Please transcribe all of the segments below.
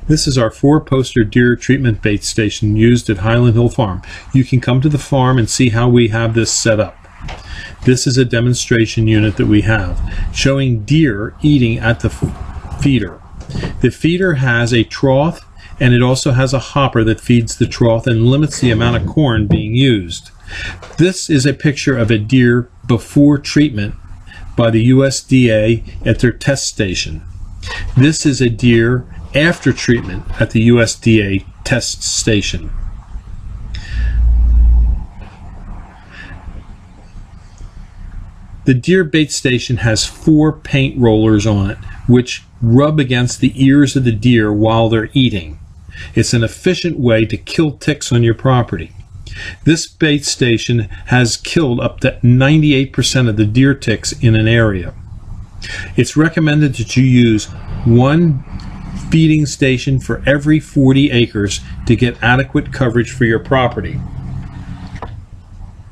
This is our 4-poster deer treatment bait station used at Highland Hill Farm. You can come to the farm and see how we have this set up. This is a demonstration unit that we have showing deer eating at the feeder. The feeder has a trough, and it also has a hopper that feeds the trough and limits the amount of corn being used. This is a picture of a deer before treatment by the USDA at their test station. This is a deer after treatment at the USDA test station. The deer bait station has 4 paint rollers on it, which rub against the ears of the deer while they're eating. It's an efficient way to kill ticks on your property. This bait station has killed up to 98% of the deer ticks in an area. It's recommended that you use 1 feeding station for every 40 acres to get adequate coverage for your property.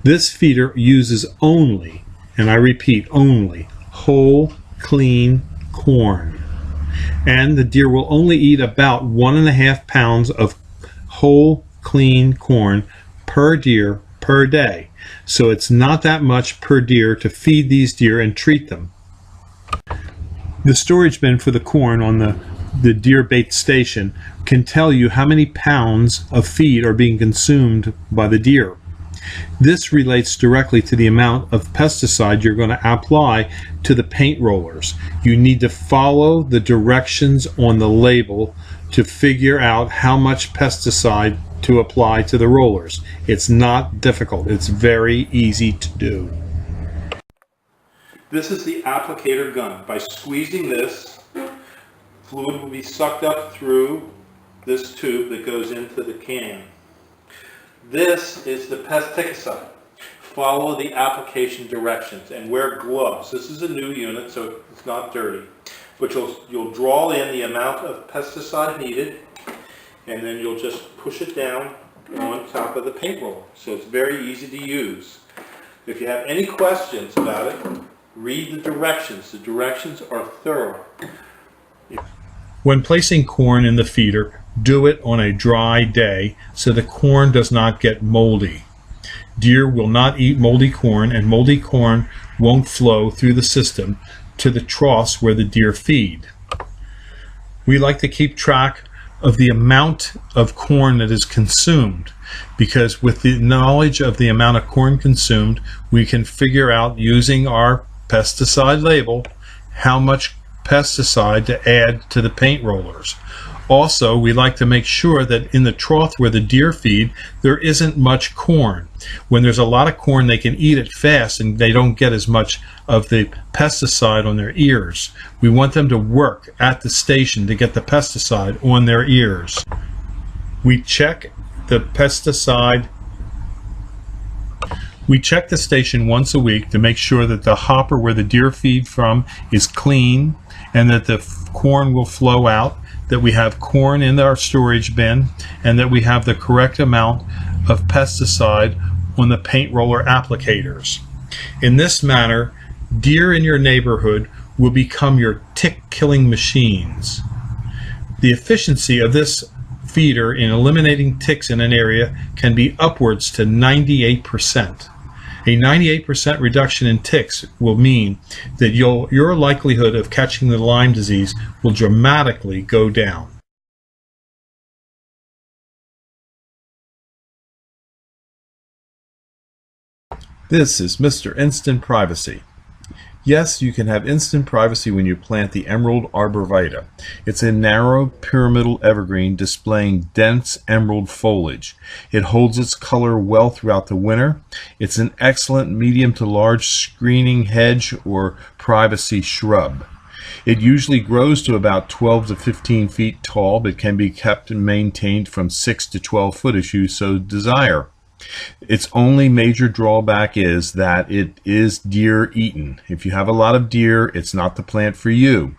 This feeder uses only, and I repeat, only whole, clean corn. And the deer will only eat about 1.5 pounds of whole, clean corn per deer per day. So it's not that much per deer to feed these deer and treat them. The storage bin for the corn on the deer bait station can tell you how many pounds of feed are being consumed by the deer. This relates directly to the amount of pesticide you're going to apply to the paint rollers. You need to follow the directions on the label to figure out how much pesticide to apply to the rollers. It's not difficult. It's very easy to do. This is the applicator gun. By squeezing this, fluid will be sucked up through this tube that goes into the can. This is the pesticide. Follow the application directions and wear gloves. This is a new unit, so it's not dirty. But you'll draw in the amount of pesticide needed, and then you'll just push it down on top of the paint roller. So it's very easy to use. If you have any questions about it, read the directions. The directions are thorough. When placing corn in the feeder, do it on a dry day so the corn does not get moldy. Deer will not eat moldy corn, and moldy corn won't flow through the system to the troughs where the deer feed. We like to keep track of the amount of corn that is consumed, because with the knowledge of the amount of corn consumed, we can figure out using our pesticide label how much pesticide to add to the paint rollers. Also, we like to make sure that in the trough where the deer feed, there isn't much corn. When there's a lot of corn, they can eat it fast and they don't get as much of the pesticide on their ears. We want them to work at the station to get the pesticide on their ears. We check the pesticide. We check the station once a week to make sure that the hopper where the deer feed from is clean and that the corn will flow out, that we have corn in our storage bin, and that we have the correct amount of pesticide on the paint roller applicators. In this manner, deer in your neighborhood will become your tick-killing machines. The efficiency of this feeder in eliminating ticks in an area can be upwards to 98%. A 98% reduction in ticks will mean that your likelihood of catching the Lyme disease will dramatically go down. This is Mr. Instant Privacy. Yes, you can have instant privacy when you plant the emerald arborvitae. It's a narrow pyramidal evergreen displaying dense emerald foliage. It holds its color well throughout the winter. It's an excellent medium to large screening hedge or privacy shrub. It usually grows to about 12 to 15 feet tall, but can be kept and maintained from 6 to 12 foot as you so desire. Its only major drawback is that it is deer eaten. If you have a lot of deer, it's not the plant for you.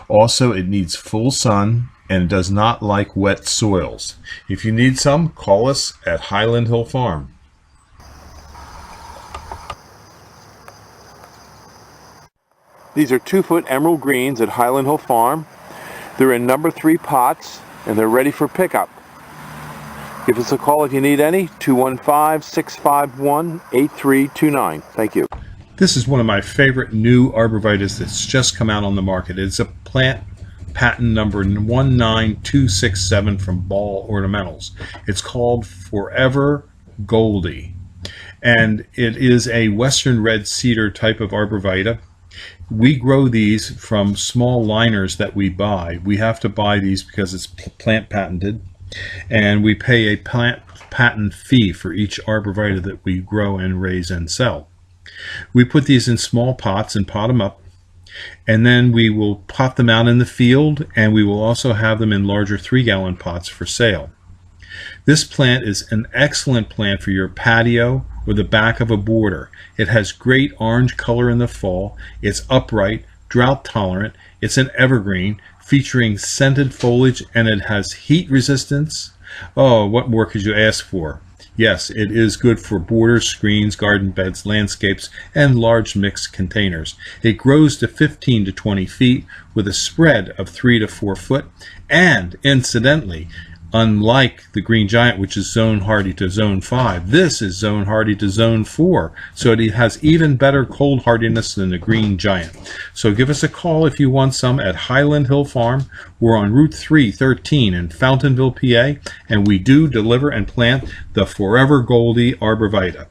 Also, it needs full sun and it does not like wet soils. If you need some, call us at Highland Hill Farm. These are 2-foot emerald greens at Highland Hill Farm. They're in number 3 pots, and they're ready for pickup. Give us a call if you need any, 215-651-8329. Thank you. This is one of my favorite new arborvitaes that's just come out on the market. It's a plant patent number 19267 from Ball Ornamentals. It's called Forever Goldie, and it is a western red cedar type of arborvitae. We grow these from small liners that we buy. We have to buy these because it's plant patented, and we pay a plant patent fee for each arborvitae that we grow and raise and sell. We put these in small pots and pot them up, and then we will pot them out in the field, and we will also have them in larger 3-gallon pots for sale. This plant is an excellent plant for your patio or the back of a border. It has great orange color in the fall. It's upright, drought tolerant. It's an evergreen featuring scented foliage, and it has heat resistance. Oh, what more could you ask for? Yes, it is good for borders, screens, garden beds, landscapes, and large mixed containers. It grows to 15 to 20 feet with a spread of 3 to 4 foot, and incidentally, unlike the green giant, which is zone hardy to zone 5, this is zone hardy to zone 4, so it has even better cold hardiness than the green giant. So give us a call if you want some at Highland Hill Farm. We're on Route 313 in Fountainville, PA, and we do deliver and plant the Forever Goldie arborvitae.